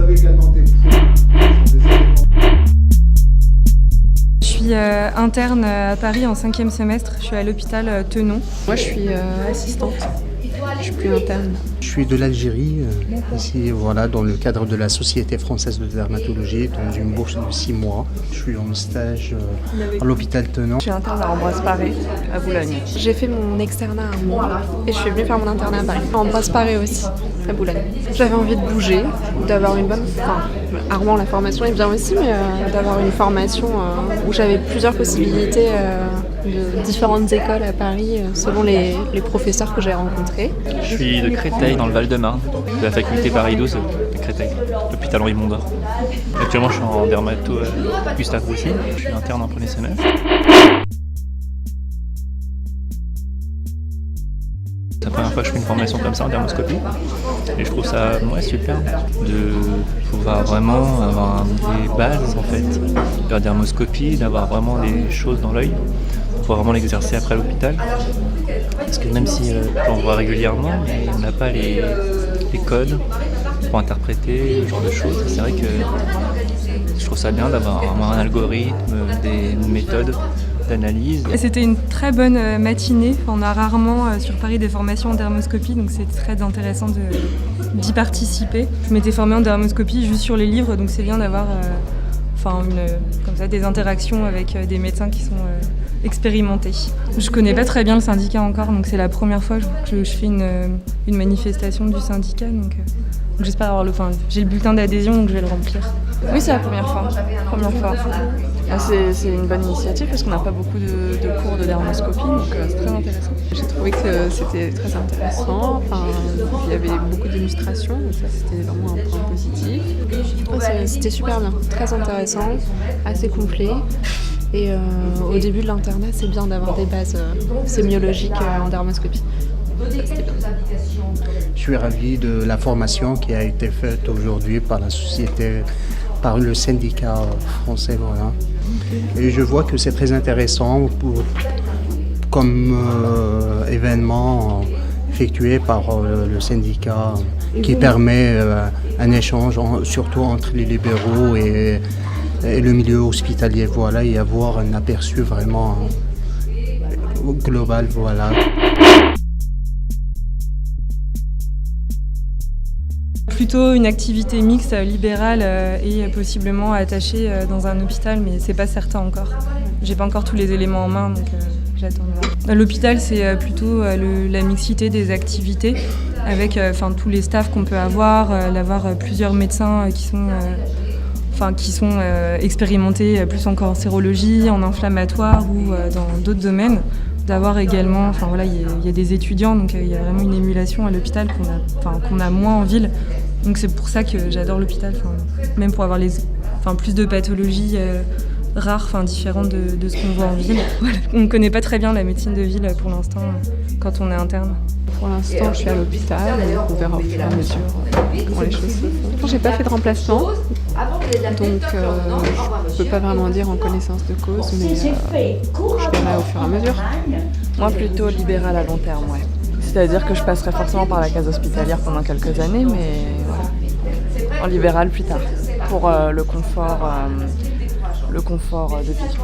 avez également des Je suis interne à Paris en 5e semestre. Je suis à l'hôpital Tenon. Moi, je suis assistante. Je suis plus interne. Je suis de l'Algérie, ici voilà, dans le cadre de la Société française de dermatologie, dans une bourse de 6 mois. Je suis en stage à l'hôpital Tenon. Je suis interne à Ambroise Paré, à Boulogne. J'ai fait mon externat à Rouen et je suis venue faire mon internat à Paris. À Ambroise Paré aussi, à Boulogne. J'avais envie de bouger, d'avoir une bonne... Enfin, à Rouen, la formation est bien aussi, mais d'avoir une formation où j'avais plusieurs possibilités de différentes écoles à Paris, selon les professeurs que j'ai rencontrés. Je suis de Créteil, dans le Val-de-Marne, de la faculté Paris 12 de Créteil, l'hôpital Henri Mondor. Actuellement, je suis en dermato Gustave Roussy, je suis interne en premier semestre. C'est la première fois que je fais une formation comme ça en dermoscopie et je trouve ça super de pouvoir vraiment avoir des bases en fait de la dermoscopie, d'avoir vraiment les choses dans l'œil pour pouvoir vraiment l'exercer après à l'hôpital. Parce que même si j'en vois régulièrement, mais on n'a pas les codes pour interpréter ce genre de choses. C'est vrai que je trouve ça bien d'avoir un algorithme, des méthodes d'analyse. C'était une très bonne matinée. On a rarement sur Paris des formations en dermoscopie, donc c'est très intéressant d'y participer. Je m'étais formée en dermoscopie juste sur les livres, donc c'est bien d'avoir comme ça, des interactions avec des médecins qui sont expérimentés. Je connais pas très bien le syndicat encore, donc c'est la première fois que je fais une manifestation du syndicat. Donc j'espère avoir j'ai le bulletin d'adhésion, donc je vais le remplir. Oui, c'est la première fois. C'est une bonne initiative parce qu'on n'a pas beaucoup de cours de dermoscopie, donc c'est très intéressant. J'ai trouvé que c'était très intéressant. Il y avait beaucoup d'illustrations, donc ça c'était vraiment un point positif. C'était super bien, très intéressant, assez complet. Et au début de l'internat, c'est bien d'avoir des bases sémiologiques en dermoscopie. Je suis ravi de la formation qui a été faite aujourd'hui par la société, par le syndicat français. Voilà. Et je vois que c'est très intéressant comme événement effectué par le syndicat qui permet un échange surtout entre les libéraux et le milieu hospitalier, voilà, et avoir un aperçu vraiment global, voilà. Plutôt une activité mixte, libérale et possiblement attachée dans un hôpital, mais c'est pas certain encore. J'ai pas encore tous les éléments en main, donc j'attends. L'hôpital, c'est plutôt la mixité des activités avec tous les staffs qu'on peut avoir, d'avoir plusieurs médecins qui sont expérimentés plus en cancérologie, en inflammatoire ou dans d'autres domaines. D'avoir également, il y a des étudiants, donc il y a vraiment une émulation à l'hôpital qu'on a moins en ville. Donc c'est pour ça que j'adore l'hôpital, même pour avoir plus de pathologies rares, différentes de ce qu'on voit en ville. Voilà. On ne connaît pas très bien la médecine de ville pour l'instant quand on est interne. Pour l'instant, je suis à l'hôpital, on verra au fur et à mesure comment les choses se font. J'ai pas fait de remplacement, donc je peux pas vraiment dire en connaissance de cause, mais je verrai au fur et à mesure. Moi, plutôt libéral à long terme, ouais. C'est-à-dire que je passerai forcément par la case hospitalière pendant quelques années, mais voilà. En libéral plus tard, pour le confort de vie.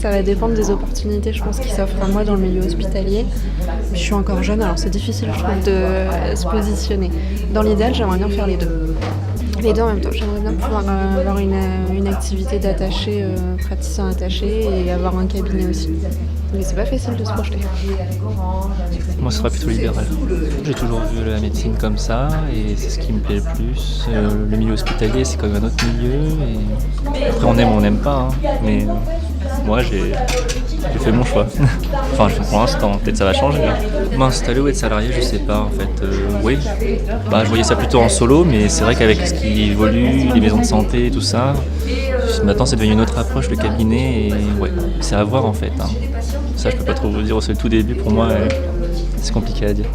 Ça va dépendre des opportunités, je pense, qui s'offrent à moi dans le milieu hospitalier. Je suis encore jeune, alors c'est difficile, je trouve, de se positionner. Dans l'idéal, j'aimerais bien faire les deux. Les deux en même temps. J'aimerais bien pouvoir avoir une activité d'attaché, praticien attaché, et avoir un cabinet aussi. Mais c'est pas facile de se projeter. Moi, ce sera plutôt libéral. J'ai toujours vu la médecine comme ça et c'est ce qui me plaît le plus. Le milieu hospitalier, c'est quand même un autre milieu. Et après, on aime ou on n'aime pas. Mais moi, j'ai fait mon choix. Enfin, pour l'instant, peut-être ça va changer. M'installer ou être salarié, je sais pas en fait. Oui, je voyais ça plutôt en solo, mais c'est vrai qu'avec ce qui évolue, les maisons de santé et tout ça, maintenant c'est devenu une autre approche, le cabinet, et ouais, c'est à voir en fait. Ça, je peux pas trop vous dire, c'est le tout début pour moi, c'est compliqué à dire.